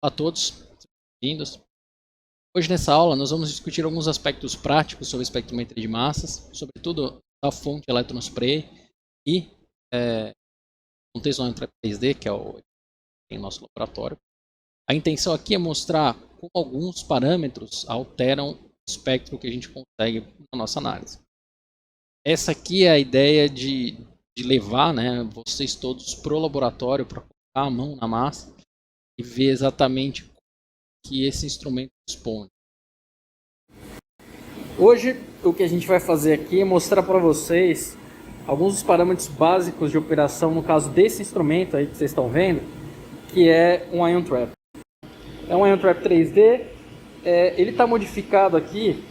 Olá a todos, bem-vindos. Hoje nessa aula nós vamos discutir alguns aspectos práticos sobre espectrometria de massas, sobretudo a fonte elétron spray e contexto no 3D, que é o que tem no nosso laboratório. A intenção aqui é mostrar como alguns parâmetros alteram o espectro que a gente consegue na nossa análise. Essa aqui é a ideia de levar, vocês todos para o laboratório para colocar a mão na massa e ver exatamente o que esse instrumento responde. Hoje o que a gente vai fazer aqui é mostrar para vocês alguns dos parâmetros básicos de operação no caso desse instrumento aí que vocês estão vendo, que é um Ion Trap. É um Ion Trap 3D, ele está modificado aqui,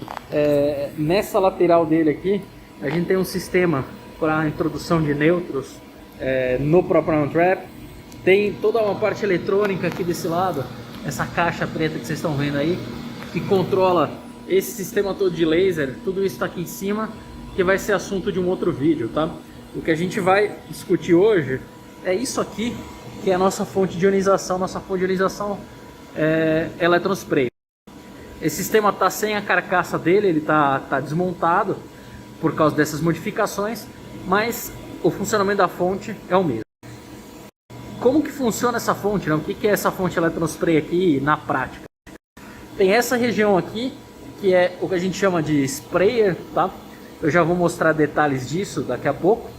nessa lateral dele aqui, a gente tem um sistema para a introdução de nêutrons no próprio Ion Trap. Tem toda uma parte eletrônica aqui desse lado, essa caixa preta que vocês estão vendo aí, que controla esse sistema todo de laser. Tudo isso está aqui em cima, que vai ser assunto de um outro vídeo, tá? O que a gente vai discutir hoje é isso aqui, que é a nossa fonte de ionização. Nossa fonte de ionização é elétron spray. Esse sistema está sem a carcaça dele, ele tá desmontado por causa dessas modificações, mas o funcionamento da fonte é o mesmo. Como que funciona essa fonte, né? O que é essa fonte elétron spray aqui na prática? Tem essa região aqui, que é o que a gente chama de sprayer, tá? Eu já vou mostrar detalhes disso daqui a pouco.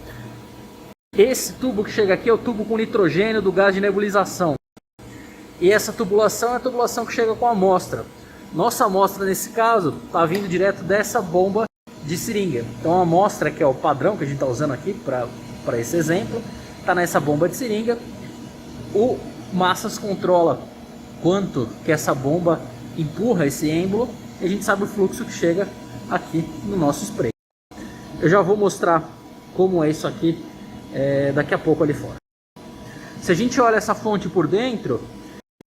Esse tubo que chega aqui é o tubo com nitrogênio do gás de nebulização. E essa tubulação é a tubulação que chega com a amostra. Nossa amostra, nesse caso, está vindo direto dessa bomba de seringa. Então a amostra, que é o padrão que a gente está usando aqui para esse exemplo, está nessa bomba de seringa. O Massas controla quanto que essa bomba empurra esse êmbolo e a gente sabe o fluxo que chega aqui no nosso spray. Eu já vou mostrar como é isso aqui daqui a pouco ali fora. Se a gente olha essa fonte por dentro,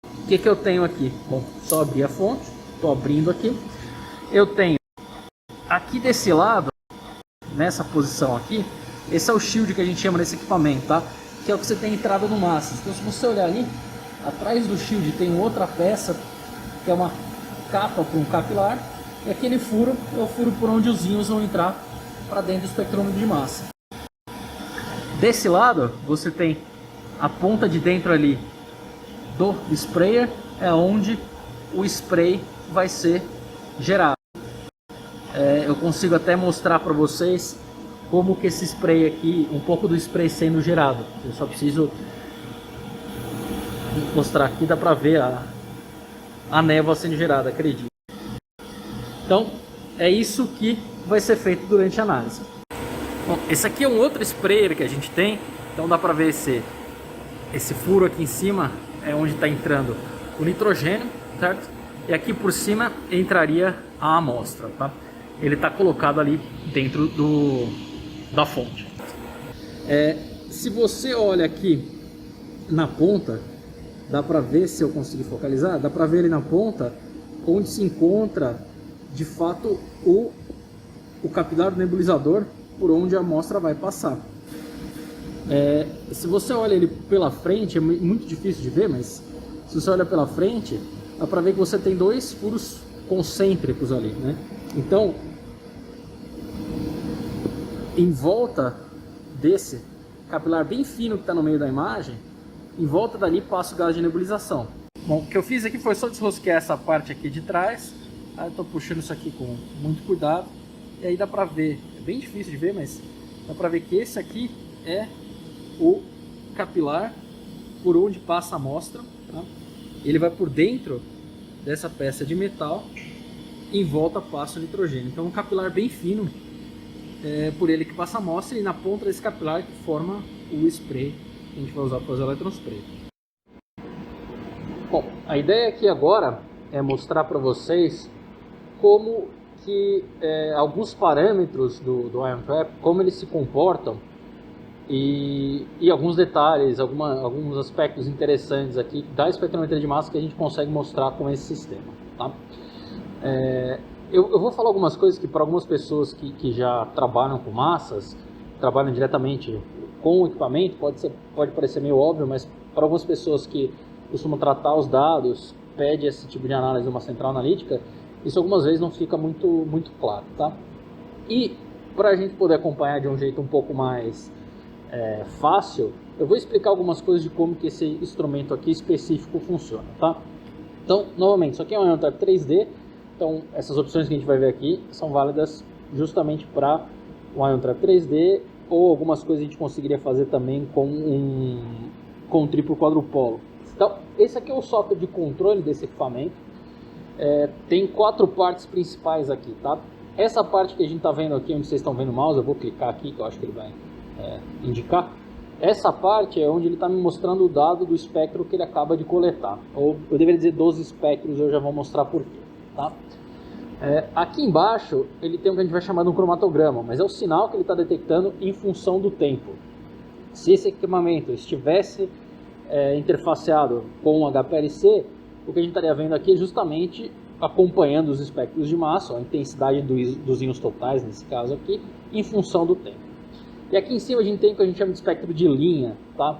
o que eu tenho aqui? Bom, só abrir a fonte, estou abrindo aqui. Eu tenho aqui desse lado, nessa posição aqui, esse é o shield que a gente chama nesse equipamento, tá? Que é o que você tem entrada no Massas. Então, se você olhar ali, atrás do shield tem outra peça, que é uma capa para um capilar, e aquele furo é o furo por onde os íons vão entrar para dentro do espectrômetro de massa. Desse lado, você tem a ponta de dentro ali do sprayer, é onde o spray vai ser gerado. Eu consigo até mostrar para vocês como que esse spray aqui, um pouco do spray sendo gerado. Eu só preciso mostrar aqui, dá para ver a névoa sendo gerada, acredito. Então, é isso que vai ser feito durante a análise. Bom, esse aqui é um outro sprayer que a gente tem, então dá para ver esse furo aqui em cima, é onde está entrando o nitrogênio, certo? E aqui por cima entraria a amostra, tá? Ele está colocado ali dentro da fonte. Se você olha aqui na ponta, dá para ver, se eu conseguir focalizar, dá para ver ali na ponta onde se encontra de fato o capilar do nebulizador por onde a amostra vai passar. Se você olha ele pela frente, é muito difícil de ver, mas se você olha pela frente, dá para ver que você tem dois furos concêntricos ali, né? Então, em volta desse capilar bem fino que está no meio da imagem, em volta dali passa o gás de nebulização. Bom, o que eu fiz aqui foi só desrosquear essa parte aqui de trás. Aí eu estou puxando isso aqui com muito cuidado. E aí dá para ver, é bem difícil de ver, mas dá para ver que esse aqui é o capilar por onde passa a amostra, tá? Ele vai por dentro dessa peça de metal, em volta passa o nitrogênio. Então é um capilar bem fino, por ele que passa a amostra, e na ponta desse capilar que forma o spray que a gente vai usar para fazer o elétron spray. Bom, a ideia aqui agora é mostrar para vocês como que alguns parâmetros do Ion Trap, como eles se comportam, e alguns detalhes, alguns aspectos interessantes aqui da espectrometria de massa que a gente consegue mostrar com esse sistema, tá? Eu vou falar algumas coisas que para algumas pessoas que já trabalham com massas, trabalham diretamente com o equipamento, pode parecer meio óbvio, mas para algumas pessoas que costuma tratar os dados, pede esse tipo de análise de uma central analítica, isso algumas vezes não fica muito claro, tá? E para a gente poder acompanhar de um jeito um pouco mais fácil, eu vou explicar algumas coisas de como que esse instrumento aqui específico funciona, tá? Então, novamente, isso aqui é um IonTrap 3D, então essas opções que a gente vai ver aqui são válidas justamente para o IonTrap 3D, ou algumas coisas a gente conseguiria fazer também com um triplo quadrupolo. Então, esse aqui é o software de controle desse equipamento. Tem 4 partes principais aqui, tá? Essa parte que a gente está vendo aqui, onde vocês estão vendo o mouse, eu vou clicar aqui, que eu acho que ele vai indicar. Essa parte é onde ele está me mostrando o dado do espectro que ele acaba de coletar. Ou eu deveria dizer 12 espectros, eu já vou mostrar por quê, tá? Aqui embaixo ele tem o que a gente vai chamar de um cromatograma, mas é o sinal que ele está detectando em função do tempo. Se esse equipamento estivesse interfaceado com o HPLC, o que a gente estaria vendo aqui é justamente acompanhando os espectros de massa, a intensidade dos íons totais, nesse caso aqui, em função do tempo. E aqui em cima a gente tem o que a gente chama de espectro de linha, tá?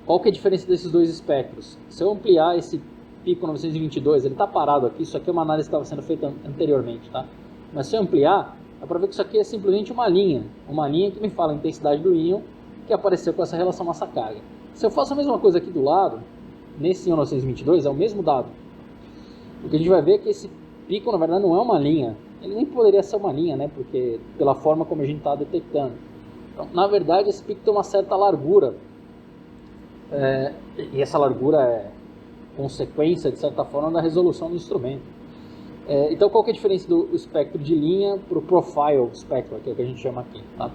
Qual que é a diferença desses dois espectros? Se eu ampliar esse pico 922, ele está parado aqui, isso aqui é uma análise que estava sendo feita anteriormente, tá? Mas se eu ampliar, dá para ver que isso aqui é simplesmente uma linha que me fala a intensidade do íon que apareceu com essa relação massa-carga. Se eu faço a mesma coisa aqui do lado, nesse íon 922 é o mesmo dado. O que a gente vai ver é que esse pico na verdade não é uma linha, ele nem poderia ser uma linha, né? Porque pela forma como a gente está detectando. Então, na verdade, esse pico tem uma certa largura, e essa largura é consequência, de certa forma, da resolução do instrumento. Então, qual que é a diferença do espectro de linha para o profile spectrum, que é o que a gente chama aqui, tá?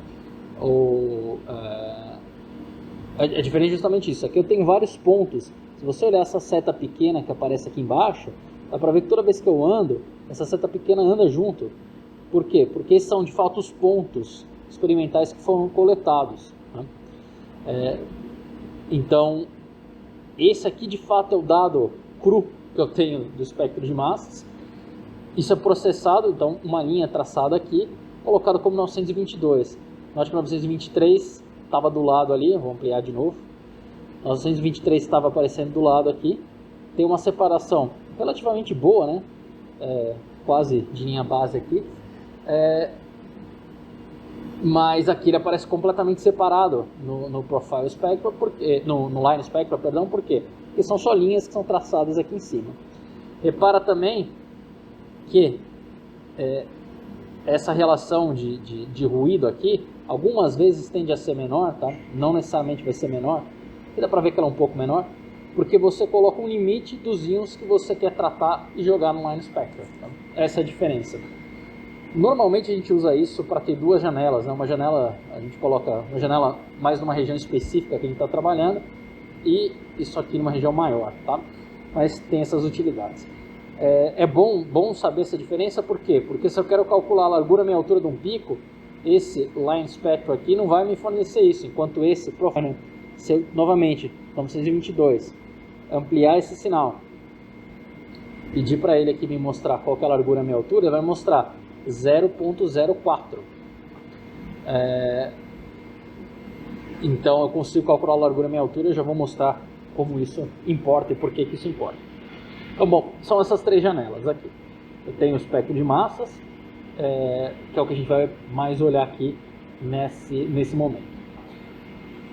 É diferente justamente isso. Aqui eu tenho vários pontos. Se você olhar essa seta pequena que aparece aqui embaixo, dá para ver que toda vez que eu ando, essa seta pequena anda junto. Por quê? Porque esses são de fato os pontos experimentais que foram coletados, né? Então, esse aqui de fato é o dado cru que eu tenho do espectro de massas. Isso é processado, então uma linha traçada aqui, colocado como 922. Note que 923 estava do lado ali, vou ampliar de novo. 923 estava aparecendo do lado aqui. Tem uma separação relativamente boa, né? Quase de linha base aqui. Mas aqui ele aparece completamente separado no Profile Spectrum, no Line Spectrum, perdão, por quê? Porque são só linhas que são traçadas aqui em cima. Repara também que essa relação de ruído aqui, algumas vezes tende a ser menor, tá? Não necessariamente vai ser menor, e dá para ver que ela é um pouco menor, porque você coloca um limite dos íons que você quer tratar e jogar no Line Spectrum. Tá? Essa é a diferença. Normalmente a gente usa isso para ter duas janelas, né? Uma janela, a gente coloca uma janela mais numa região específica que a gente está trabalhando e isso aqui numa região maior, tá? Mas tem essas utilidades. É bom saber essa diferença, por quê? Porque se eu quero calcular a largura e a altura de um pico, esse Line Spectrum aqui não vai me fornecer isso, enquanto esse Profile, se eu, novamente, 922, ampliar esse sinal, pedir para ele aqui me mostrar qual que é a largura e a altura, ele vai mostrar 0.04. Então eu consigo calcular a largura e a altura, eu já vou mostrar como isso importa e por que isso importa. Então, bom, são essas três janelas aqui. Eu tenho o espectro de massas, que é o que a gente vai mais olhar aqui nesse momento.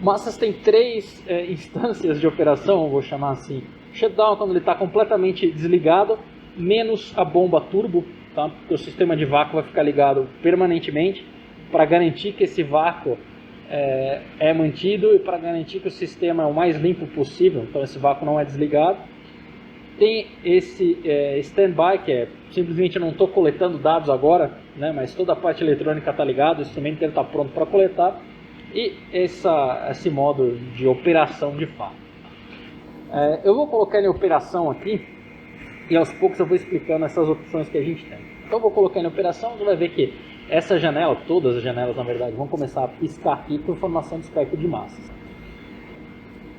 Massas tem três instâncias de operação, vou chamar assim. Shutdown, quando ele está completamente desligado, menos a bomba turbo, tá? Porque o sistema de vácuo vai ficar ligado permanentemente para garantir que esse vácuo é mantido e para garantir que o sistema é o mais limpo possível, então esse vácuo não é desligado. Tem esse standby, que é simplesmente eu não estou coletando dados agora, né, mas toda a parte eletrônica está ligada, o instrumento está pronto para coletar, e esse modo de operação de fato. Eu vou colocar ele em operação aqui, e aos poucos eu vou explicando essas opções que a gente tem. Então eu vou colocar ele em operação, você vai ver que essa janela, todas as janelas na verdade, vão começar a piscar aqui com informação de espectro de massas.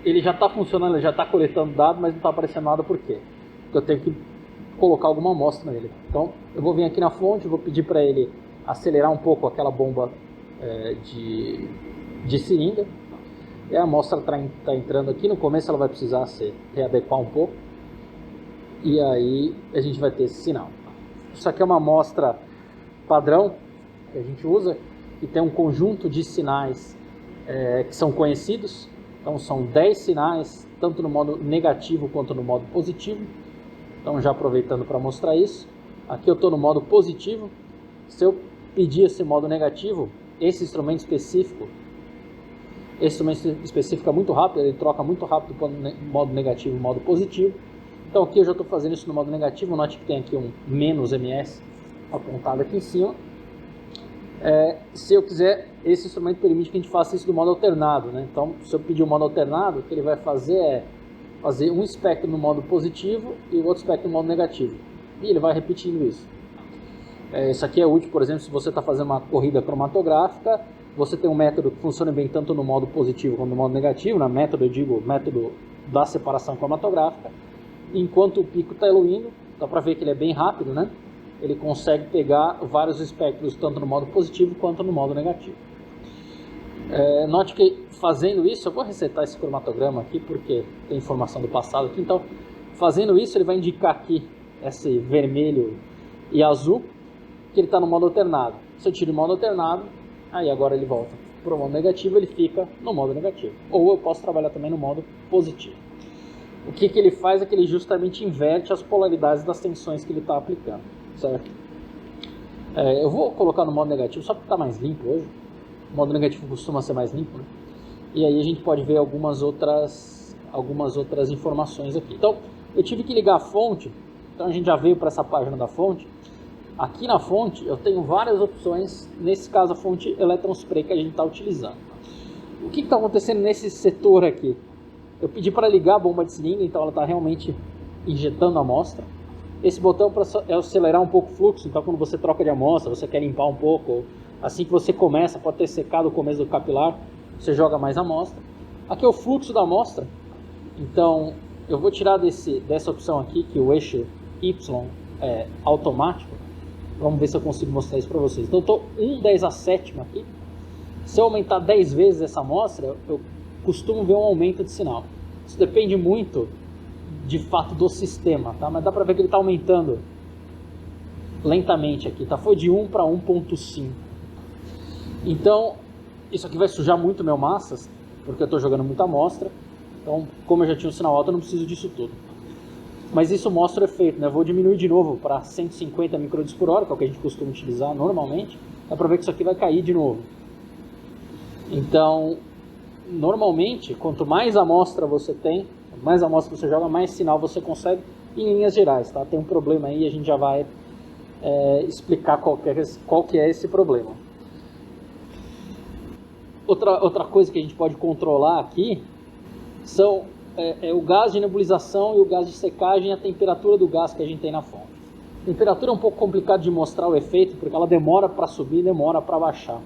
Ele já está funcionando, ele já está coletando dados, mas não está aparecendo nada por quê? Porque eu tenho que colocar alguma amostra nele. Então eu vou vir aqui na fonte, vou pedir para ele acelerar um pouco aquela bomba de seringa. E a amostra está entrando aqui, no começo ela vai precisar se readequar um pouco. E aí a gente vai ter esse sinal. Isso aqui é uma amostra padrão que a gente usa, e tem um conjunto de sinais que são conhecidos. Então são 10 sinais, tanto no modo negativo quanto no modo positivo. Então já aproveitando para mostrar isso, aqui eu estou no modo positivo. Se eu pedir esse modo negativo, esse instrumento específico é muito rápido, ele troca muito rápido para o modo negativo e modo positivo. Então aqui eu já estou fazendo isso no modo negativo, note que tem aqui um "-ms" apontado aqui em cima. Se eu quiser, esse instrumento permite que a gente faça isso do modo alternado, né? Então, se eu pedir o modo alternado, o que ele vai fazer é fazer um espectro no modo positivo e o outro espectro no modo negativo. E ele vai repetindo isso. Isso aqui é útil, por exemplo, se você está fazendo uma corrida cromatográfica, você tem um método que funciona bem tanto no modo positivo quanto no modo negativo, né? Método, eu digo, método da separação cromatográfica. Enquanto o pico está evoluindo, dá para ver que ele é bem rápido, né? Ele consegue pegar vários espectros tanto no modo positivo quanto no modo negativo. Note que fazendo isso, eu vou resetar esse cromatograma aqui porque tem informação do passado aqui. Então, fazendo isso, ele vai indicar aqui esse vermelho e azul, que ele está no modo alternado. Se eu tiro o modo alternado, aí agora ele volta para o modo negativo, ele fica no modo negativo. Ou eu posso trabalhar também no modo positivo. O que ele faz é que ele justamente inverte as polaridades das tensões que ele está aplicando, certo? Eu vou colocar no modo negativo só porque está mais limpo hoje. O modo negativo costuma ser mais limpo, né? E aí a gente pode ver algumas outras informações aqui. Então, eu tive que ligar a fonte. Então a gente já veio para essa página da fonte. Aqui na fonte eu tenho várias opções, nesse caso a fonte Electron Spray que a gente está utilizando. O que está acontecendo nesse setor aqui? Eu pedi para ligar a bomba de cilindro, então ela está realmente injetando a amostra. Esse botão é acelerar um pouco o fluxo, então quando você troca de amostra, você quer limpar um pouco, assim que você começa, pode ter secado o começo do capilar, você joga mais amostra. Aqui é o fluxo da amostra, então eu vou tirar dessa opção aqui, que o eixo Y é automático. Vamos ver se eu consigo mostrar isso para vocês. Então eu estou 1/10⁷ aqui. Se eu aumentar 10 vezes essa amostra, eu costumo ver um aumento de sinal. Isso depende muito, de fato, do sistema, tá? Mas dá para ver que ele está aumentando lentamente aqui, tá? Foi de 1 para 1.5. Então, isso aqui vai sujar muito meu massas, porque eu estou jogando muita amostra. Então, como eu já tinha um sinal alto, eu não preciso disso tudo. Mas isso mostra o efeito, né? Eu vou diminuir de novo para 150 microdios por hora, que é o que a gente costuma utilizar normalmente. Dá para ver que isso aqui vai cair de novo. Então, normalmente, quanto mais amostra você tem, mais amostra você joga, mais sinal você consegue, em linhas gerais, tá? Tem um problema aí, a gente já vai explicar qual que é esse problema. Outra coisa que a gente pode controlar aqui são o gás de nebulização e o gás de secagem e a temperatura do gás que a gente tem na fonte. A temperatura é um pouco complicado de mostrar o efeito, porque ela demora para subir e demora para baixar.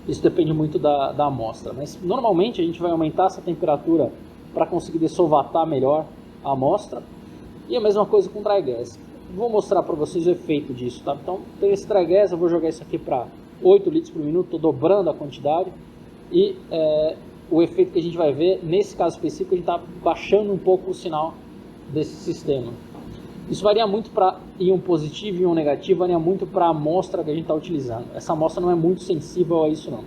Isso depende muito da amostra, mas normalmente a gente vai aumentar essa temperatura para conseguir dessolvatar melhor a amostra. E a mesma coisa com dry gas. Vou mostrar para vocês o efeito disso, tá? Então tem esse dry gas, eu vou jogar isso aqui para 8 litros por minuto, estou dobrando a quantidade. E o efeito que a gente vai ver, nesse caso específico, a gente está baixando um pouco o sinal desse sistema. Isso varia muito para íon positivo e íon negativo, varia muito para a amostra que a gente está utilizando. Essa amostra não é muito sensível a isso não.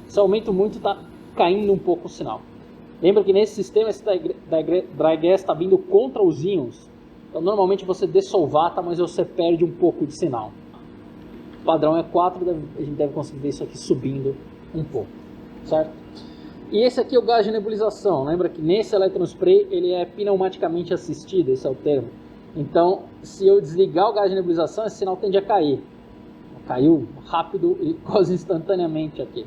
Se aumenta muito, está caindo um pouco o sinal. Lembra que nesse sistema esse dry gas está vindo contra os íons. Então normalmente você dessolvata, mas você perde um pouco de sinal. O padrão é 4, a gente deve conseguir ver isso aqui subindo um pouco, certo? E esse aqui é o gás de nebulização. Lembra que nesse Electron Spray ele é pneumaticamente assistido, esse é o termo. Então, se eu desligar o gás de nebulização, esse sinal tende a cair. Caiu rápido e quase instantaneamente aqui.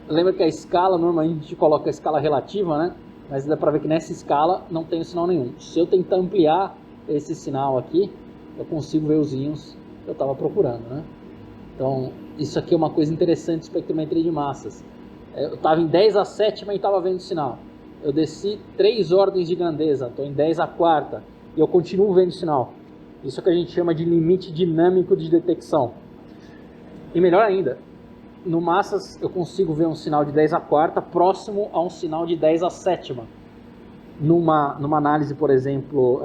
Lembra que a escala, normalmente a gente coloca a escala relativa, né? Mas dá para ver que nessa escala não tem sinal nenhum. Se eu tentar ampliar esse sinal aqui, eu consigo ver os íons que eu estava procurando, né? Então, isso aqui é uma coisa interessante de espectrometria de massas. Eu estava em 10⁷ e estava vendo sinal. Eu desci 3 ordens de grandeza, estou em 10⁴ e eu continuo vendo sinal. Isso é o que a gente chama de limite dinâmico de detecção. E melhor ainda, no massas eu consigo ver um sinal de 10 a quarta próximo a um sinal de 10 a sétima. Numa análise, por exemplo,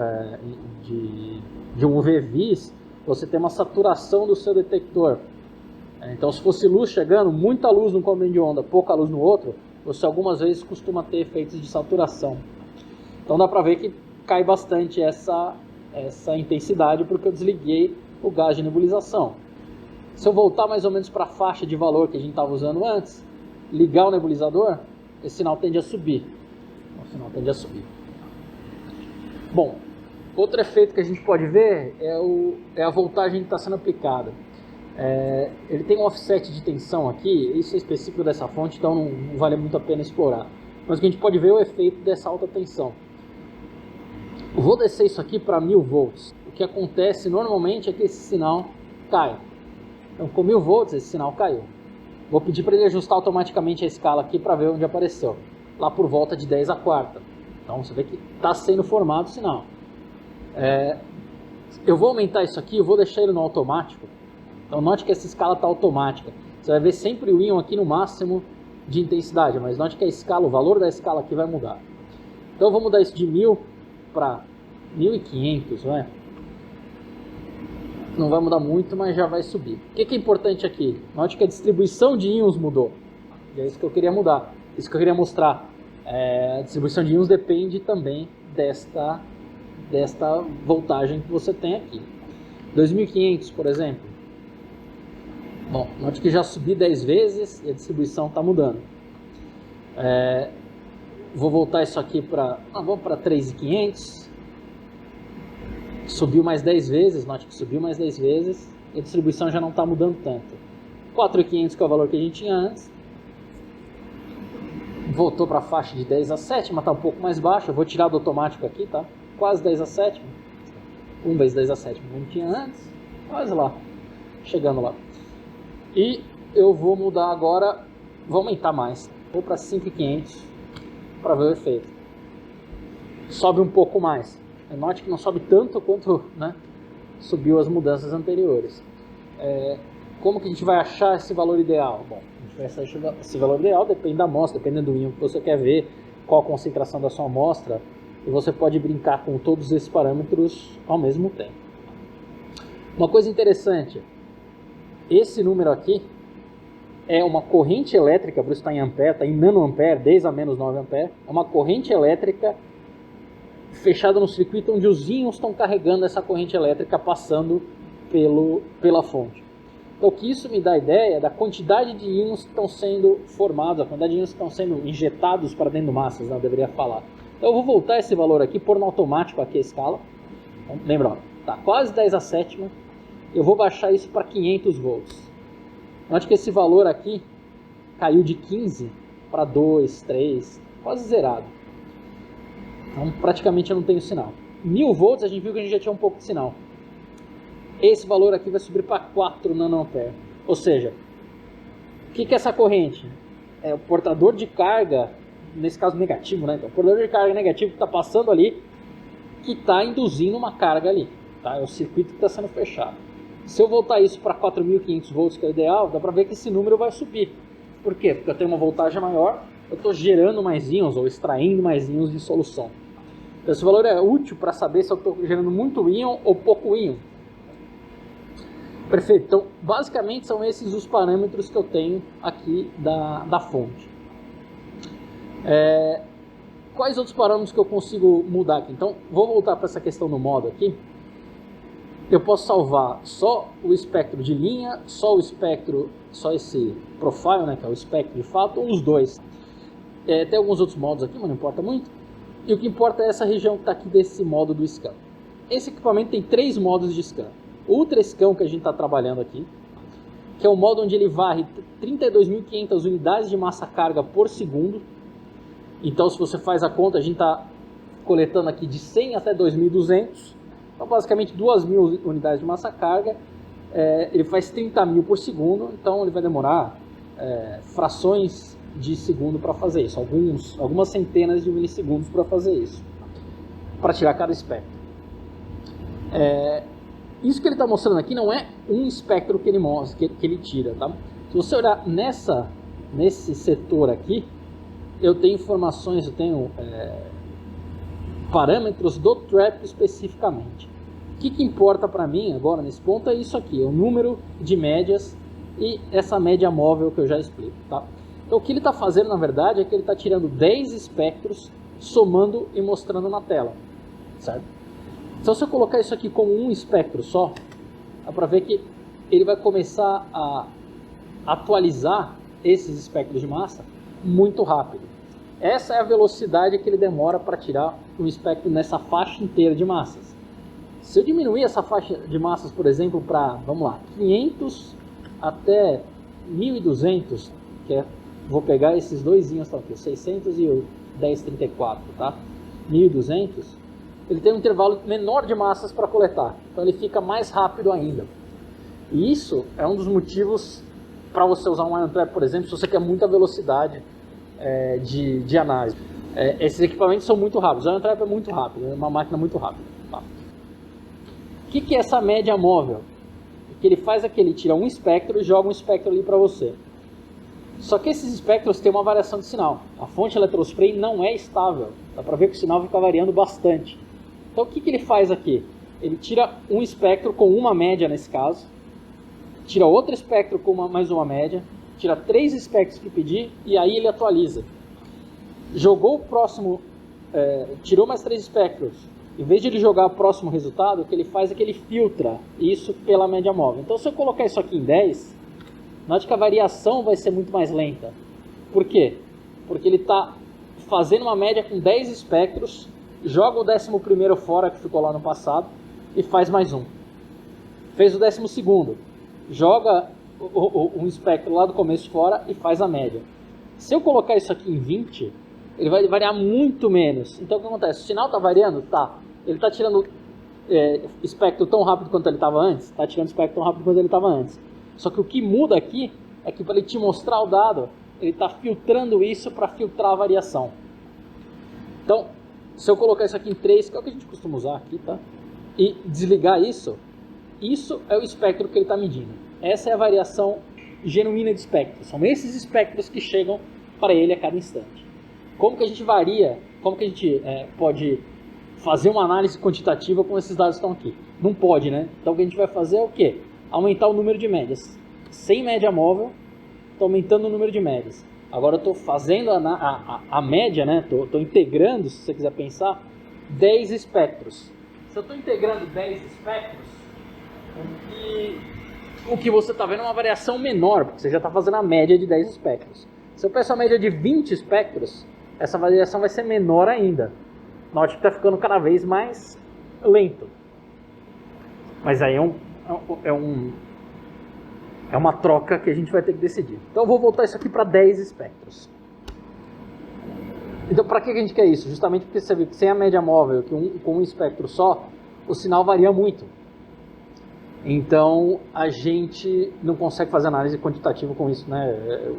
de um UV-Vis, você tem uma saturação do seu detector. Então, se fosse luz chegando, muita luz num comando de onda, pouca luz no outro, você algumas vezes costuma ter efeitos de saturação. Então dá para ver que cai bastante essa intensidade porque eu desliguei o gás de nebulização. Se eu voltar mais ou menos para a faixa de valor que a gente estava usando antes, ligar o nebulizador, esse sinal tende a subir. Bom, outro efeito que a gente pode ver é a voltagem que está sendo aplicada. Ele tem um offset de tensão aqui, isso é específico dessa fonte, então não vale muito a pena explorar. Mas o que a gente pode ver é o efeito dessa alta tensão. Eu vou descer isso aqui para 1000 volts. O que acontece normalmente é que esse sinal cai. Então com 1000 volts esse sinal caiu. Vou pedir para ele ajustar automaticamente a escala aqui para ver onde apareceu. Lá por volta de 10 a quarta. Então você vê que está sendo formado o sinal. Eu vou aumentar isso aqui, eu vou deixar ele no automático. Então note que essa escala está automática. Você vai ver sempre o íon aqui no máximo de intensidade, mas note que a escala, o valor da escala aqui vai mudar. Então eu vou mudar isso de 1000 para 1500, não é? Não vai mudar muito, mas já vai subir. O que é importante aqui? Note que a distribuição de íons mudou. E é isso que eu queria mudar. Isso que eu queria mostrar. A distribuição de íons depende também desta voltagem que você tem aqui. 2500, por exemplo. Bom, note que já subi 10 vezes e a distribuição está mudando. Vou voltar isso aqui para... vamos para 3.500. Subiu mais 10 vezes, note que subiu mais 10 vezes e a distribuição já não está mudando tanto. 4.500 que é o valor que a gente tinha antes. Voltou para a faixa de 10 a sétima, está um pouco mais baixo. Eu vou tirar do automático aqui, tá? Quase 10 a sétima. 1 vezes 10 a sétima, como tinha antes. Quase lá, chegando lá. E eu vou mudar agora, vou aumentar mais. Vou para 5.500 para ver o efeito. Sobe um pouco mais. Note que não sobe tanto quanto, né, subiu as mudanças anteriores. Como que a gente vai achar esse valor ideal? Bom, a gente vai achar esse valor ideal, depende da amostra, dependendo do íon que você quer ver, qual a concentração da sua amostra, e você pode brincar com todos esses parâmetros ao mesmo tempo. Uma coisa interessante, esse número aqui é uma corrente elétrica, por isso está em ampere, está em nanoampere, 10 a menos 9 ampere, é uma corrente elétrica fechada no circuito onde os íons estão carregando essa corrente elétrica passando pela fonte. Então o que isso me dá ideia é da quantidade de íons que estão sendo formados, a quantidade de íons que estão sendo injetados para dentro do massas, né, eu deveria falar. Então eu vou voltar esse valor aqui, pôr no automático aqui a escala. Então, lembra, está quase 10 a sétima, eu vou baixar isso para 500 volts. Note que esse valor aqui caiu de 15 para 2, 3, quase zerado. Então praticamente eu não tenho sinal. 1000 volts a gente viu que a gente já tinha um pouco de sinal. Esse valor aqui vai subir para 4 nanoampere. Ou seja, o que é essa corrente? É o portador de carga, nesse caso negativo, né? Então, o portador de carga negativo que está passando ali, que está induzindo uma carga ali. Tá? É o circuito que está sendo fechado. Se eu voltar isso para 4.500 volts, que é o ideal, dá para ver que esse número vai subir. Por quê? Porque eu tenho uma voltagem maior, eu estou gerando mais íons ou extraindo mais íons de solução. Então esse valor é útil para saber se eu estou gerando muito íon ou pouco íon. Perfeito. Então basicamente são esses os parâmetros que eu tenho aqui da fonte. Quais outros parâmetros que eu consigo mudar aqui? Então vou voltar para essa questão do modo aqui. Eu posso salvar só o espectro de linha, só esse profile, né, que é o espectro de fato, ou os dois. Tem alguns outros modos aqui, mas não importa muito. E o que importa é essa região que está aqui desse modo do scan. Esse equipamento tem 3 modos de scan. O Ultra Scan que a gente está trabalhando aqui, que é o modo onde ele varre 32.500 unidades de massa carga por segundo. Então se você faz a conta, a gente está coletando aqui de 100 até 2.200. Então basicamente 2.000 unidades de massa carga. Ele faz 30.000 por segundo, então ele vai demorar frações de segundo para fazer isso, algumas centenas de milissegundos para fazer isso, para tirar cada espectro. Isso que ele está mostrando aqui não é um espectro que ele mostra, que ele tira, tá? Se você olhar nesse setor aqui, eu tenho informações, eu tenho parâmetros do trap especificamente. O que importa para mim agora nesse ponto é isso aqui, o número de médias e essa média móvel que eu já explico, tá? Então o que ele está fazendo na verdade é que ele está tirando 10 espectros, somando e mostrando na tela, certo? Então se eu colocar isso aqui como um espectro só, dá para ver que ele vai começar a atualizar esses espectros de massa muito rápido. Essa é a velocidade que ele demora para tirar um espectro nessa faixa inteira de massas. Se eu diminuir essa faixa de massas, por exemplo, para, vamos lá, 500 até 1200, que é, vou pegar esses doisinhos, tá aqui, 600 e o 1034, tá? 1200, ele tem um intervalo menor de massas para coletar, então ele fica mais rápido ainda. E isso é um dos motivos para você usar um Ion Trap, por exemplo, se você quer muita velocidade de análise. Esses equipamentos são muito rápidos, o Ion Trap é muito rápido, é uma máquina muito rápida. Tá? O que é essa média móvel? O que ele faz é que ele tira um espectro e joga um espectro ali para você. Só que esses espectros têm uma variação de sinal. A fonte eletrospray não é estável, dá para ver que o sinal fica variando bastante. Então o que ele faz aqui? Ele tira um espectro com uma média nesse caso, tira outro espectro com mais uma média, tira 3 espectros que pedir e aí ele atualiza. Jogou o próximo, tirou mais 3 espectros. Em vez de ele jogar o próximo resultado, o que ele faz é que ele filtra isso pela média móvel. Então se eu colocar isso aqui em 10, note que a variação vai ser muito mais lenta. Por quê? Porque ele está fazendo uma média com 10 espectros, joga o 11º fora que ficou lá no passado e faz mais um. Fez o 12º. Joga um espectro lá do começo fora e faz a média. Se eu colocar isso aqui em 20, ele vai variar muito menos. Então o que acontece? O sinal está variando? Tá. Ele está tirando espectro tão rápido quanto ele estava antes? Está tirando espectro tão rápido quanto ele estava antes. Só que o que muda aqui é que para ele te mostrar o dado, ele está filtrando isso para filtrar a variação. Então, se eu colocar isso aqui em 3, que é o que a gente costuma usar aqui, tá? E desligar isso, isso é o espectro que ele está medindo. Essa é a variação genuína de espectros. São esses espectros que chegam para ele a cada instante. Como que a gente varia, como que a gente pode fazer uma análise quantitativa com esses dados que estão aqui? Não pode, né? Então o que a gente vai fazer é o quê? Aumentar o número de médias. Sem média móvel, estou aumentando o número de médias. Agora eu estou fazendo a média, né? Estou integrando, se você quiser pensar, 10 espectros. Se eu estou integrando 10 espectros, o que você está vendo é uma variação menor, porque você já está fazendo a média de 10 espectros. Se eu peço a média de 20 espectros, essa variação vai ser menor ainda. Note que está ficando cada vez mais lento. Mas aí é uma troca que a gente vai ter que decidir. Então eu vou voltar isso aqui para 10 espectros. Então para que a gente quer isso? Justamente porque você viu que sem a média móvel, com um espectro só, o sinal varia muito. Então a gente não consegue fazer análise quantitativa com isso, né?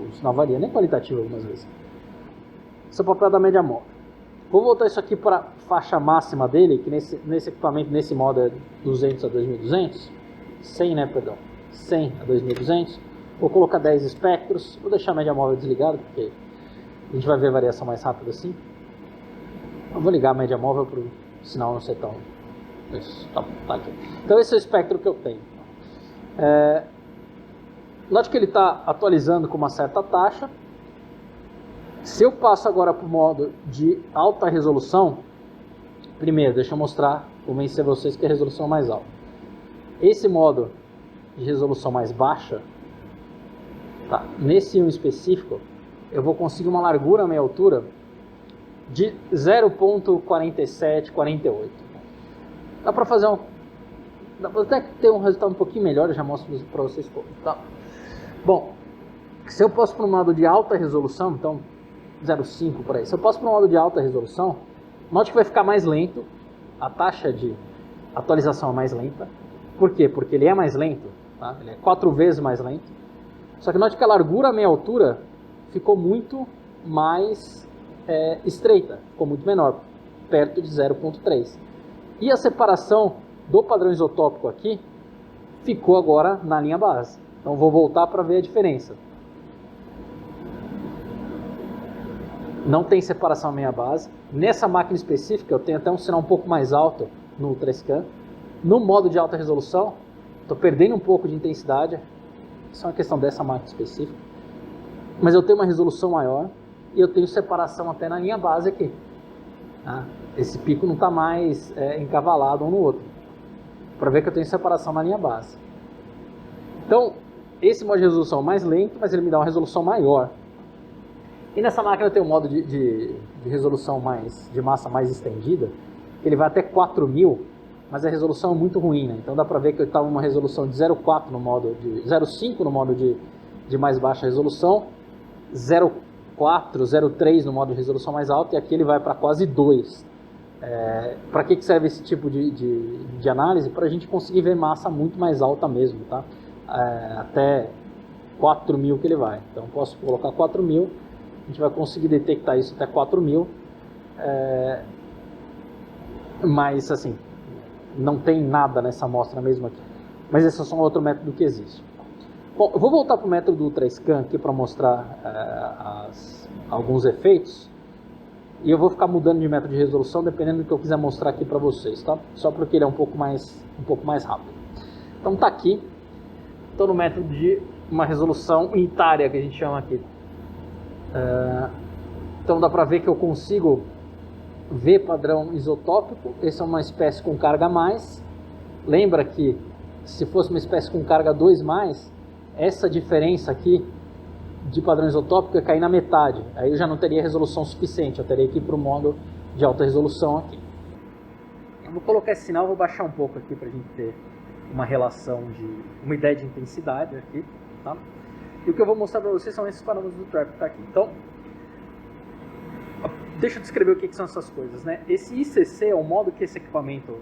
O sinal varia, nem qualitativa algumas vezes. Esse é o papel da média móvel. Vou voltar isso aqui para a faixa máxima dele, que nesse equipamento, nesse modo é 200 a 2200. 100, né, perdão. 100 a 2200. Vou colocar 10 espectros. Vou deixar a média móvel desligada, porque a gente vai ver a variação mais rápida assim. Eu vou ligar a média móvel para o sinal não ser tão... Isso, tá aqui. Então esse é o espectro que eu tenho. Note que ele está atualizando com uma certa taxa. Se eu passo agora para o modo de alta resolução, primeiro, deixa eu mostrar, convencer vocês que a resolução é mais alta. Esse modo de resolução mais baixa, tá, nesse em específico, eu vou conseguir uma largura meia altura de 0.4748. Dá para fazer dá para até ter um resultado um pouquinho melhor, eu já mostro para vocês como. Tá? Bom, se eu posso para um modo de alta resolução, então 0.5 por aí. Se eu passo para um modo de alta resolução, note que vai ficar mais lento, a taxa de atualização é mais lenta. Por quê? Porque ele é mais lento, tá? Ele é 4 vezes mais lento. Só que note que a largura a meia altura ficou muito mais estreita, ficou muito menor, perto de 0.3. E a separação do padrão isotópico aqui ficou agora na linha base. Então vou voltar para ver a diferença. Não tem separação meia base. Nessa máquina específica eu tenho até um sinal um pouco mais alto no UltraScan. No modo de alta resolução, estou perdendo um pouco de intensidade. Isso é uma questão dessa máquina específica. Mas eu tenho uma resolução maior e eu tenho separação até na linha base aqui. Esse pico não está mais encavalado um no outro. Para ver que eu tenho separação na linha base. Então, esse modo de resolução é mais lento, mas ele me dá uma resolução maior. E nessa máquina eu tenho um modo de resolução de massa mais estendida, ele vai até 4000, mas a resolução é muito ruim, né? Então dá pra ver que eu estava numa resolução de 0,4 no modo de 0,5 no modo de mais baixa resolução, 0,4, 0,3 no modo de resolução mais alta, e aqui ele vai para quase 2. Para que serve esse tipo de análise? Para a gente conseguir ver massa muito mais alta mesmo, tá? Até 4000 que ele vai. Então posso colocar 4000. A gente vai conseguir detectar isso até 4000, mas assim, não tem nada nessa amostra mesmo aqui. Mas esse é só um outro método que existe. Bom, eu vou voltar para o método do UltraScan aqui para mostrar alguns efeitos. E eu vou ficar mudando de método de resolução dependendo do que eu quiser mostrar aqui para vocês, tá? Só porque ele é um pouco mais rápido. Então tá aqui, estou no método de uma resolução unitária que a gente chama aqui. Então dá para ver que eu consigo ver padrão isotópico. Essa é uma espécie com carga a mais. Lembra que se fosse uma espécie com carga 2+, essa diferença aqui de padrão isotópico ia cair na metade. Aí eu já não teria resolução suficiente, eu teria que ir para o modo de alta resolução aqui. Eu vou colocar esse sinal, vou baixar um pouco aqui para a gente ter uma relação uma ideia de intensidade aqui, tá? E o que eu vou mostrar para vocês são esses parâmetros do trap que está aqui. Então, deixa eu descrever o que são essas coisas, né? Esse ICC é o modo que esse equipamento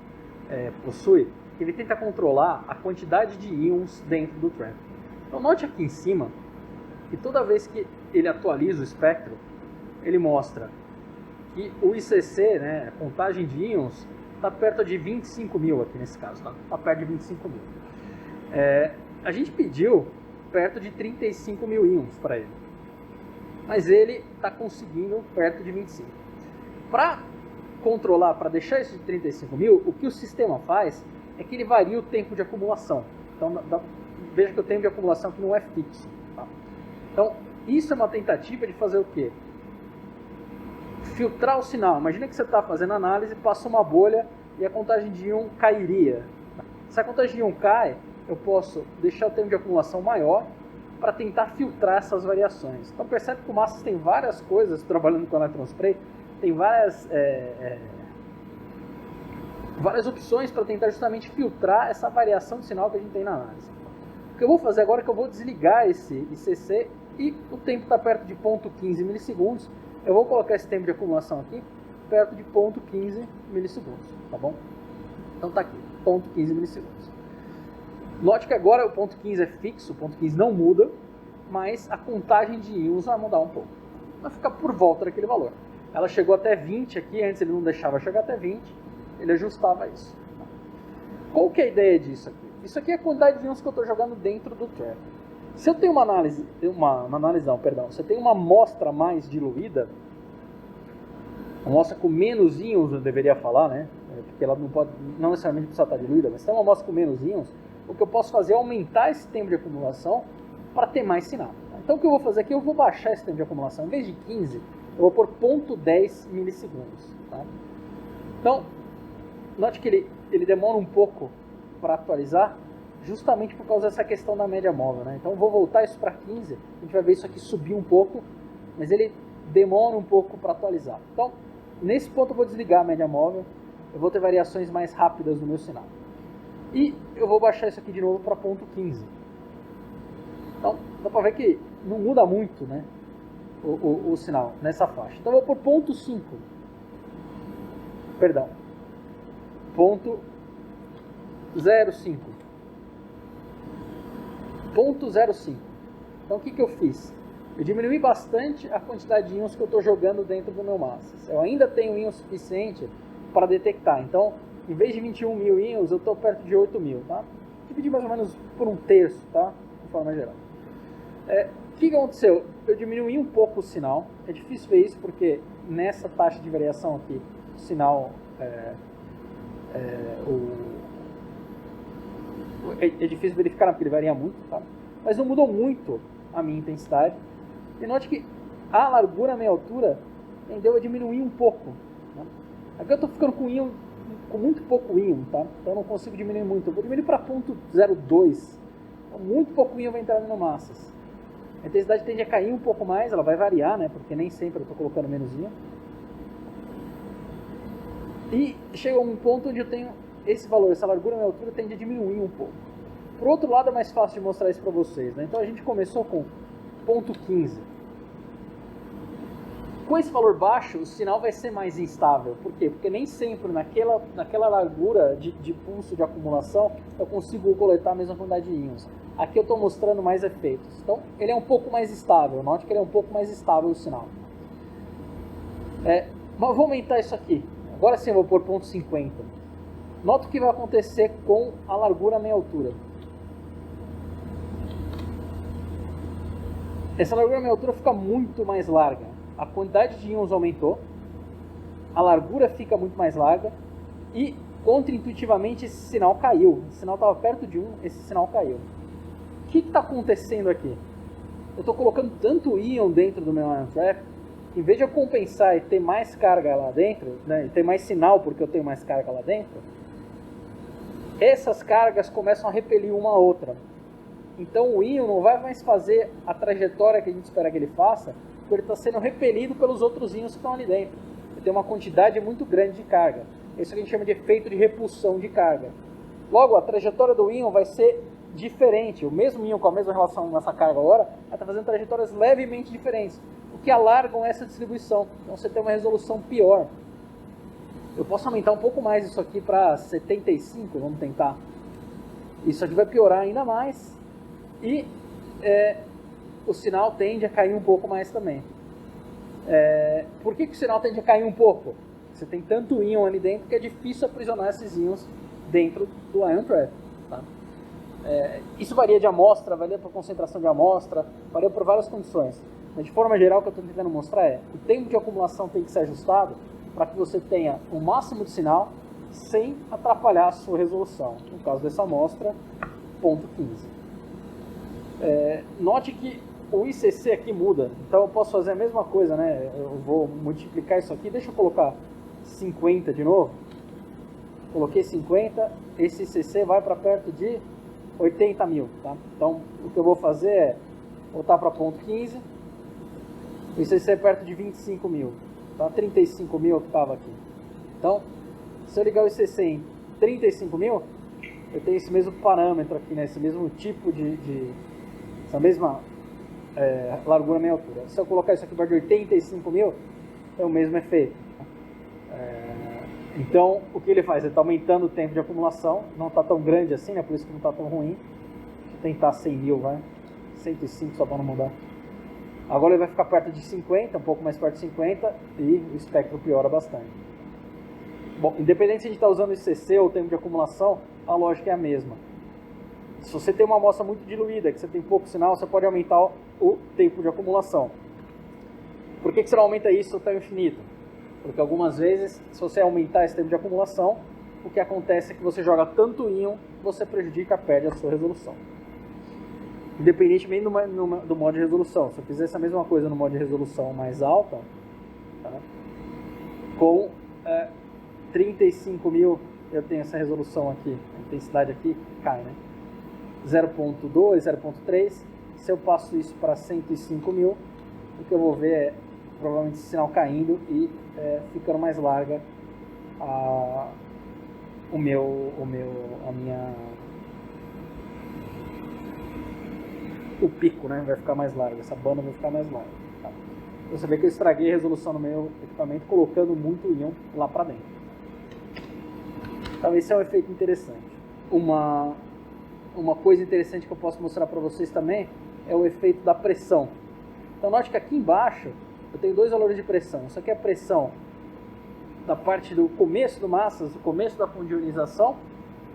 possui. Ele tenta controlar a quantidade de íons dentro do trap. Então, note aqui em cima que toda vez que ele atualiza o espectro, ele mostra que o ICC, né, a contagem de íons, está perto de 25.000 aqui nesse caso, tá? Está perto de 25.000. A gente pediu perto de 35.000 íons para ele, mas ele está conseguindo perto de 25. Para controlar, para deixar isso de 35.000, o que o sistema faz é que ele varia o tempo de acumulação. Então veja que o tempo de acumulação aqui não é fixo, tá? Então isso é uma tentativa de fazer o quê? Filtrar o sinal. Imagina que você está fazendo análise, passa uma bolha e a contagem de íon cairia. Se a contagem de íon cai, eu posso deixar o tempo de acumulação maior para tentar filtrar essas variações. Então percebe que o Massas tem várias coisas trabalhando com o electron spray, tem várias opções para tentar justamente filtrar essa variação de sinal que a gente tem na análise. O que eu vou fazer agora é que eu vou desligar esse ICC e o tempo está perto de 0,15 milissegundos. Eu vou colocar esse tempo de acumulação aqui perto de 0,15 milissegundos, tá bom? Então tá aqui, 0,15 milissegundos. Note que agora o 0,15 é fixo, o 0,15 não muda, mas a contagem de íons vai mudar um pouco. Vai ficar por volta daquele valor. Ela chegou até 20 aqui, antes ele não deixava chegar até 20, ele ajustava isso. Qual que é a ideia disso aqui? Isso aqui é a quantidade de íons que eu estou jogando dentro do trap. Se eu tenho se eu tenho uma amostra mais diluída, uma amostra com menos íons, eu deveria falar, né? Porque ela não necessariamente precisa estar diluída, mas se tem uma amostra com menos íons, o que eu posso fazer é aumentar esse tempo de acumulação para ter mais sinal. Então o que eu vou fazer aqui, eu vou baixar esse tempo de acumulação. Em vez de 15, eu vou pôr 0,10 milissegundos. Tá? Então, note que ele demora um pouco para atualizar, justamente por causa dessa questão da média móvel. Né? Então eu vou voltar isso para 15, a gente vai ver isso aqui subir um pouco, mas ele demora um pouco para atualizar. Então, nesse ponto eu vou desligar a média móvel, eu vou ter variações mais rápidas no meu sinal. E eu vou baixar isso aqui de novo para 0,15. Então, dá para ver que não muda muito, né, o sinal nessa faixa. Então eu vou por 0,5. Perdão. 0,05. 0,05. Então o que eu fiz? Eu diminui bastante a quantidade de íons que eu estou jogando dentro do meu Massas. Eu ainda tenho íons suficiente para detectar. Então, em vez de 21.000 íons, eu estou perto de 8.000, tá? Dividi mais ou menos por 1/3, tá? forma geral. O que aconteceu? Eu diminuí um pouco o sinal. É difícil ver isso porque nessa taxa de variação aqui, o sinal é difícil verificar porque ele varia muito, tá? Mas não mudou muito a minha intensidade. E note que a largura, a meia altura, tendeu a diminuir um pouco. Né? Aqui eu estou ficando com muito pouco íon, tá? Então eu não consigo diminuir muito. Eu vou diminuir para 0.02. Então, muito pouco íon vai entrar no massas. A intensidade tende a cair um pouco mais, ela vai variar, né? Porque nem sempre eu estou colocando menos íon. E chega a um ponto onde eu tenho esse valor, essa largura, meia altura, tende a diminuir um pouco. Por outro lado, é mais fácil de mostrar isso para vocês, né? Então a gente começou com 0.15. Com esse valor baixo, o sinal vai ser mais instável. Por quê? Porque nem sempre naquela largura de pulso de acumulação eu consigo coletar a mesma quantidade de íons. Aqui eu estou mostrando mais efeitos. Então ele é um pouco mais estável. Note que ele é um pouco mais estável o sinal. Mas vou aumentar isso aqui. Agora sim eu vou pôr 0.50. Nota o que vai acontecer com a largura meia altura. Essa largura meia altura fica muito mais larga. A quantidade de íons aumentou, a largura fica muito mais larga e, contraintuitivamente, esse sinal caiu. Esse sinal estava perto de 1, esse sinal caiu. O que está acontecendo aqui? Eu estou colocando tanto íon dentro do meu ion trap, que em vez de eu compensar e ter mais carga lá dentro, né, e ter mais sinal porque eu tenho mais carga lá dentro, essas cargas começam a repelir uma a outra. Então o íon não vai mais fazer a trajetória que a gente espera que ele faça, porque ele está sendo repelido pelos outros íons que estão ali dentro. Ele tem uma quantidade muito grande de carga. Isso que a gente chama de efeito de repulsão de carga. Logo, a trajetória do íon vai ser diferente. O mesmo íon com a mesma relação nessa carga agora vai estar fazendo trajetórias levemente diferentes, o que alargam essa distribuição. Então você tem uma resolução pior. Eu posso aumentar um pouco mais isso aqui para 75, vamos tentar. Isso aqui vai piorar ainda mais. E o sinal tende a cair um pouco mais também. Por que o sinal tende a cair um pouco? Você tem tanto íon ali dentro que é difícil aprisionar esses íons dentro do ion trap. Tá? Isso varia de amostra, varia por concentração de amostra, varia por várias condições. Mas de forma geral o que eu estou tentando mostrar é que o tempo de acumulação tem que ser ajustado para que você tenha o máximo de sinal sem atrapalhar a sua resolução. No caso dessa amostra, 0.15. Note que o ICC aqui muda, então eu posso fazer a mesma coisa, né? Eu vou multiplicar isso aqui, deixa eu colocar 50 de novo. Coloquei 50, esse ICC vai para perto de 80 mil, tá? Então o que eu vou fazer é voltar para 0.15, o ICC é perto de 25 mil, tá? 35 mil que estava aqui. Então, se eu ligar o ICC em 35 mil, eu tenho esse mesmo parâmetro aqui, né? Esse mesmo tipo essa mesma largura, meia altura. Se eu colocar isso aqui para de 85 mil, é o mesmo efeito. Então, o que ele faz? Ele está aumentando o tempo de acumulação, não está tão grande assim, né? Por isso que não está tão ruim. Deixa eu tentar 100 mil, vai. 105 só para não mudar. Agora ele vai ficar perto de 50, um pouco mais perto de 50, e o espectro piora bastante. Bom, independente se a gente está usando o ICC ou o tempo de acumulação, a lógica é a mesma. Se você tem uma amostra muito diluída, que você tem pouco sinal, você pode aumentar o tempo de acumulação. Por que você não aumenta isso até o infinito? Porque algumas vezes, se você aumentar esse tempo de acumulação, o que acontece é que você joga tanto íon, você prejudica, perde a sua resolução. Independentemente do modo de resolução. Se eu fizer essa mesma coisa no modo de resolução mais alta, tá? Com 35 mil, eu tenho essa resolução aqui, a intensidade aqui cai, né? 0.2, 0.3, se eu passo isso para 105 mil, o que eu vou ver é provavelmente esse sinal caindo e ficando mais larga o pico, né? Vai ficar mais largo, essa banda vai ficar mais larga. Tá? Você vê que eu estraguei a resolução no meu equipamento colocando muito íon lá para dentro. Então esse é um efeito interessante. Uma coisa interessante que eu posso mostrar para vocês também é o efeito da pressão. Então note que aqui embaixo eu tenho dois valores de pressão. Isso aqui é a pressão da parte do começo do massas, do começo da fundionização,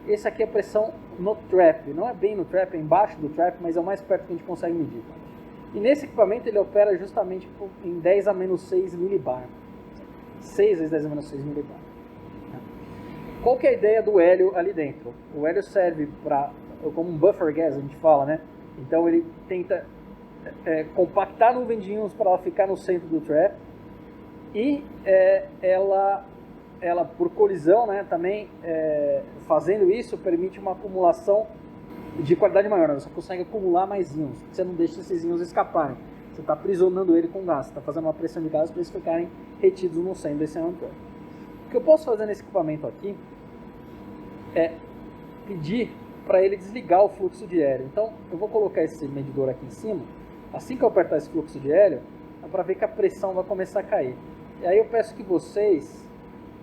esse aqui é a pressão no trap, não é bem no trap, é embaixo do trap, mas é o mais perto que a gente consegue medir. E nesse equipamento ele opera justamente em 10 a menos 6 milibar, 6 vezes 10 a menos 6 milibar. Qual que é a ideia do hélio ali dentro? O hélio serve como um buffer gas, a gente fala, né? Então ele tenta compactar a nuvem de íons para ela ficar no centro do trap e ela por colisão, né, também fazendo isso permite uma acumulação de qualidade maior, né? Você consegue acumular mais íons, você não deixa esses íons escaparem, você está aprisionando ele com gás, você está fazendo uma pressão de gás para eles ficarem retidos no centro desse ion trap. O que eu posso fazer nesse equipamento aqui é pedir para ele desligar o fluxo de hélio. Então eu vou colocar esse medidor aqui em cima, assim que eu apertar esse fluxo de hélio, é para ver que a pressão vai começar a cair. E aí eu peço que vocês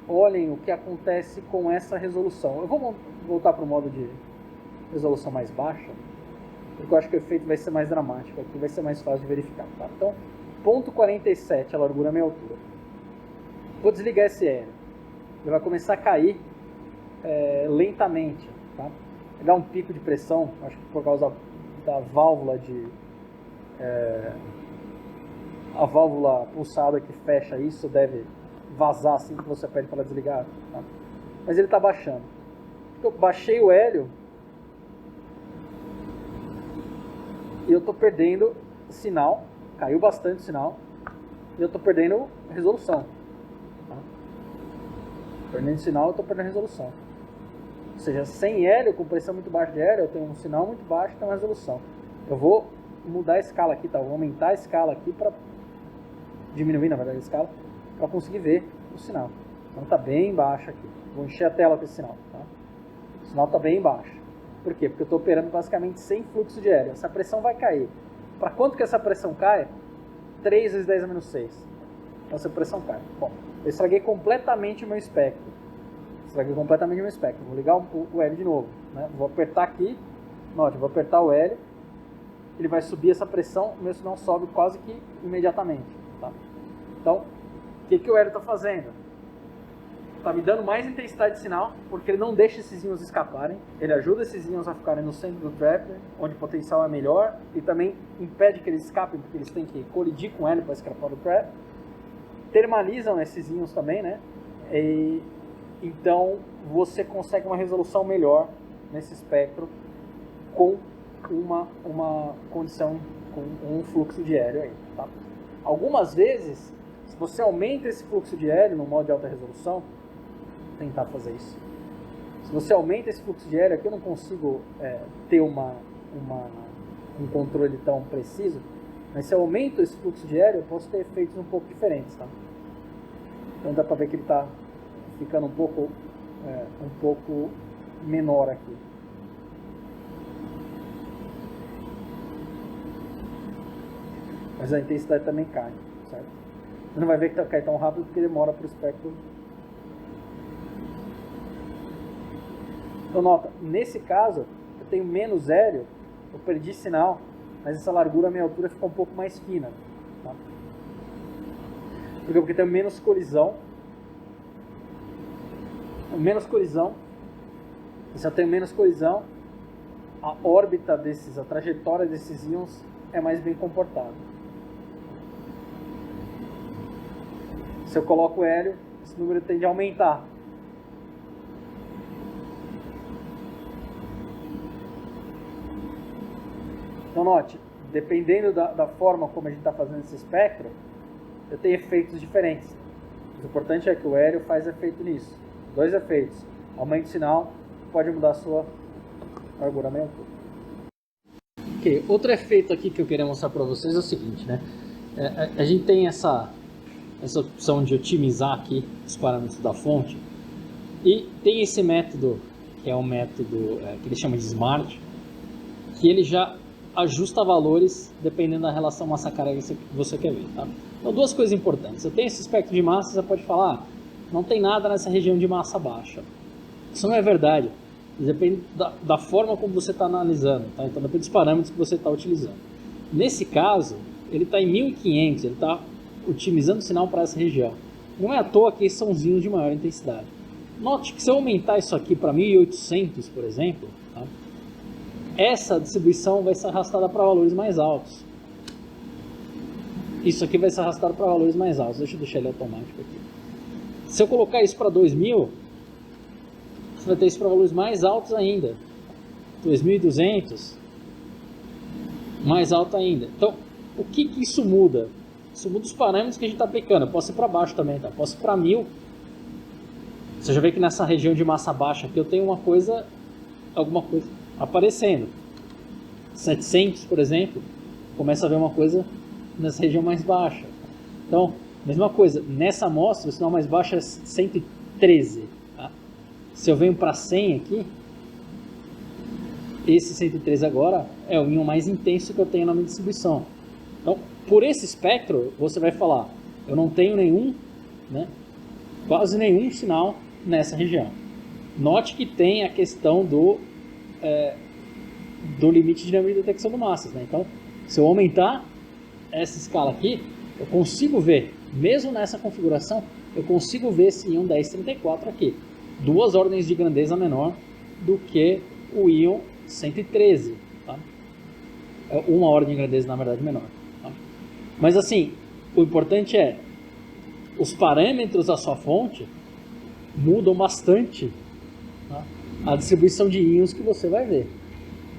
olhem o que acontece com essa resolução. Eu vou voltar para o modo de resolução mais baixa, porque eu acho que o efeito vai ser mais dramático, aqui vai ser mais fácil de verificar. Tá? Então, ponto 47, a largura é a minha altura. Vou desligar esse hélio. Ele vai começar a cair lentamente. Tá? Ele dá um pico de pressão, acho que por causa da válvula a válvula pulsada que fecha isso deve vazar assim que você pede para desligar. Tá? Mas ele está baixando. Eu baixei o hélio e eu estou perdendo sinal, caiu bastante o sinal, e eu estou perdendo resolução. Tá? Perdendo sinal, eu estou perdendo resolução. Ou seja, sem hélio, com pressão muito baixa de hélio, eu tenho um sinal muito baixo e tenho uma resolução. Eu vou mudar a escala aqui, tá? Vou aumentar a escala aqui para diminuir, na verdade, a escala, para conseguir ver o sinal. Então está bem baixo aqui. Vou encher a tela com esse sinal. Tá? O sinal está bem baixo. Por quê? Porque eu estou operando basicamente sem fluxo de hélio. Essa pressão vai cair. Para quanto que essa pressão cai? 3 vezes 10 a menos 6. Então essa pressão cai. Bom, eu estraguei completamente o meu espectro. Vou ligar o hélio de novo. Né? Vou apertar aqui. Note, vou apertar o hélio. Ele vai subir essa pressão. O meu sinal sobe quase que imediatamente. Tá? Então, o que o hélio está fazendo? Está me dando mais intensidade de sinal, porque ele não deixa esses íons escaparem. Ele ajuda esses íons a ficarem no centro do trap, onde o potencial é melhor, e também impede que eles escapem, porque eles têm que colidir com o hélio para escapar do trap. Termalizam esses íons também, né? Então você consegue uma resolução melhor nesse espectro com uma condição com um fluxo de hélio aí, tá? Algumas vezes, se você aumenta esse fluxo de hélio no modo de alta resolução, vou tentar fazer isso. Se você aumenta esse fluxo de hélio, aqui eu não consigo ter um controle tão preciso, mas se eu aumento esse fluxo de hélio, eu posso ter efeitos um pouco diferentes, tá? Então dá para ver que ele está ficando um pouco menor aqui. Mas a intensidade também cai, certo? Você não vai ver que cai tão rápido porque demora para o espectro. Então nota, nesse caso, eu tenho menos hélio, eu perdi sinal, mas essa largura, a minha altura ficou um pouco mais fina. Tá? Porque tem menos colisão. Se eu tenho menos colisão, a órbita a trajetória desses íons é mais bem comportada. Se eu coloco hélio, esse número tende a aumentar. Então note, dependendo da forma como a gente está fazendo esse espectro, eu tenho efeitos diferentes. O importante é que o hélio faz efeito nisso. 2 efeitos. Aumento de sinal, pode mudar a sua largura meia altura. Ok, outro efeito aqui que eu queria mostrar para vocês é o seguinte, né? A gente tem essa opção de otimizar aqui os parâmetros da fonte e tem esse método, que é um método que ele chama de Smart, que ele já ajusta valores dependendo da relação massa-carga que você quer ver, tá? Então, duas coisas importantes. Você tem esse espectro de massa, você pode falar, não tem nada nessa região de massa baixa. Isso não é verdade. Depende da forma como você está analisando, tá? Então depende dos parâmetros que você está utilizando. Nesse caso, ele está em 1500, ele está otimizando o sinal para essa região. Não é à toa que esses são os íons de maior intensidade. Note que se eu aumentar isso aqui para 1800, por exemplo, tá? Essa distribuição vai ser arrastada para valores mais altos. Isso aqui vai ser arrastado para valores mais altos. Deixa eu deixar ele automático aqui. Se eu colocar isso para 2000, você vai ter isso para valores mais altos ainda. 2200, mais alto ainda. Então, o que isso muda? Isso muda os parâmetros que a gente está aplicando. Eu posso ir para baixo também, tá? Posso ir para 1000. Você já vê que nessa região de massa baixa aqui eu tenho alguma coisa aparecendo. 700, por exemplo, começa a ver uma coisa nessa região mais baixa. Então, mesma coisa, nessa amostra o sinal mais baixo é 113. Tá? Se eu venho para 100 aqui, esse 113 agora é o íon mais intenso que eu tenho na minha distribuição. Então, por esse espectro, você vai falar, eu não tenho nenhum, né, quase nenhum sinal nessa região. Note que tem a questão do limite dinâmico de detecção de massas. Né? Então, se eu aumentar essa escala aqui, eu consigo ver, mesmo nessa configuração, eu consigo ver esse íon 1034 aqui. 2 ordens de grandeza menor do que o íon 113. Tá? É uma ordem de grandeza, na verdade, menor. Tá? Mas assim, o importante é, os parâmetros da sua fonte mudam bastante, tá? A distribuição de íons que você vai ver.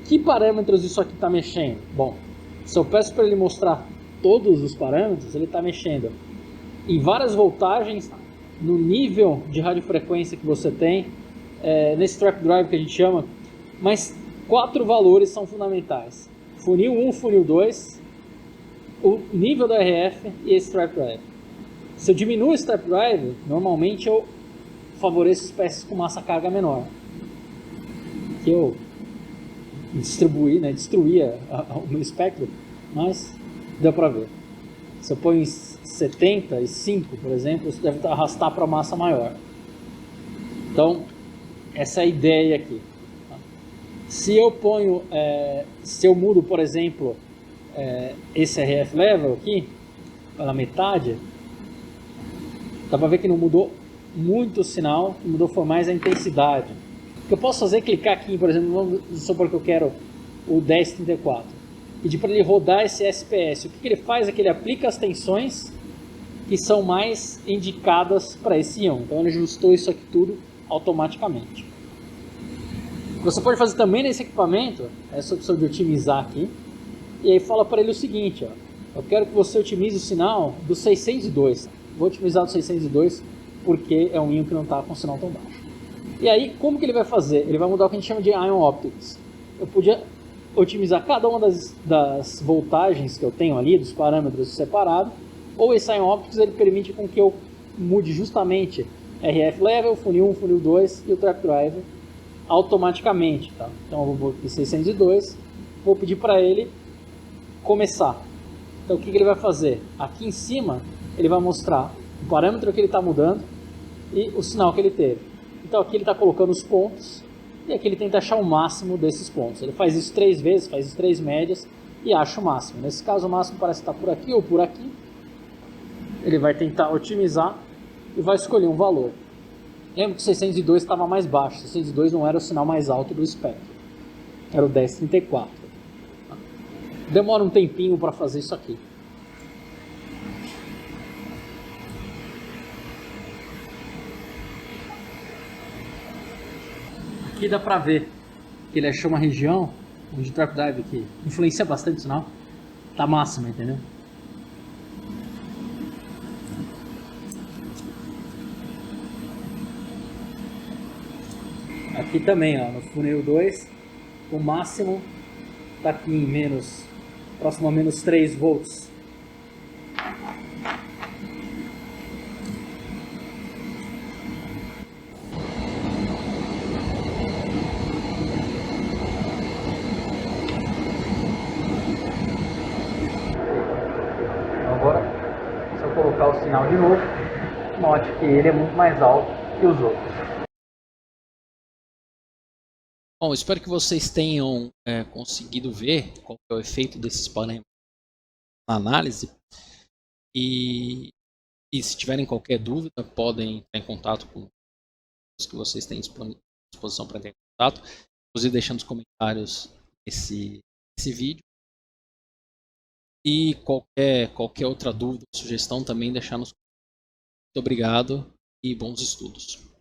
Que parâmetros isso aqui está mexendo? Bom, se eu peço para ele mostrar todos os parâmetros, ele está mexendo em várias voltagens, no nível de radiofrequência que você tem, nesse trap drive que a gente chama, mas 4 valores são fundamentais: funil 1, funil 2, o nível do RF e esse trap drive. Se eu diminuo esse trap drive, normalmente eu favoreço espécies com massa carga menor, que eu destruía o meu espectro, mas deu para ver. Se eu ponho em 75, por exemplo, isso deve arrastar para massa maior. Então, essa é a ideia aqui. Se eu mudo, por exemplo, esse RF level aqui, pela metade, dá para ver que não mudou muito o sinal, o que mudou foi mais a intensidade. O que eu posso fazer é clicar aqui, por exemplo, vamos supor que eu quero o 1034, pedir para ele rodar esse SPS. O que ele faz é que ele aplica as tensões que são mais indicadas para esse íon. Então ele ajustou isso aqui tudo automaticamente. Você pode fazer também nesse equipamento, essa opção de otimizar aqui, e aí fala para ele o seguinte, ó, eu quero que você otimize o sinal do 602. Vou otimizar do 602 porque é um íon que não está com o sinal tão baixo. E aí, como que ele vai fazer? Ele vai mudar o que a gente chama de Ion Optics. Eu podia otimizar cada uma das voltagens que eu tenho ali, dos parâmetros separados, ou esse Ion Optics ele permite com que eu mude justamente RF Level, Funil 1, Funil 2 e o Trap Driver automaticamente. Tá? Então eu vou aqui 602, vou pedir para ele começar. Então o que ele vai fazer? Aqui em cima ele vai mostrar o parâmetro que ele está mudando e o sinal que ele teve. Então aqui ele está colocando os pontos e aqui ele tenta achar o máximo desses pontos. Ele faz isso 3 vezes, faz isso 3 médias e acha o máximo. Nesse caso o máximo parece estar por aqui ou por aqui. Ele vai tentar otimizar e vai escolher um valor. Lembra que o 602 estava mais baixo, 602 não era o sinal mais alto do espectro, era o 1034. Demora um tempinho para fazer isso aqui. Aqui dá para ver que ele achou uma região onde o trap drive que influencia bastante o sinal, tá máximo, entendeu? Aqui também, ó, no funil 2, o máximo está aqui em próximo a menos 3 volts. Agora, se eu colocar o sinal de novo, note que ele é muito mais alto que os outros. Bom, espero que vocês tenham conseguido ver qual é o efeito desses parâmetros na análise. E se tiverem qualquer dúvida, podem entrar em contato com que vocês têm disposição para entrar em contato, inclusive deixando os comentários desse vídeo. E qualquer outra dúvida, sugestão também deixar nos comentários. Muito obrigado e bons estudos.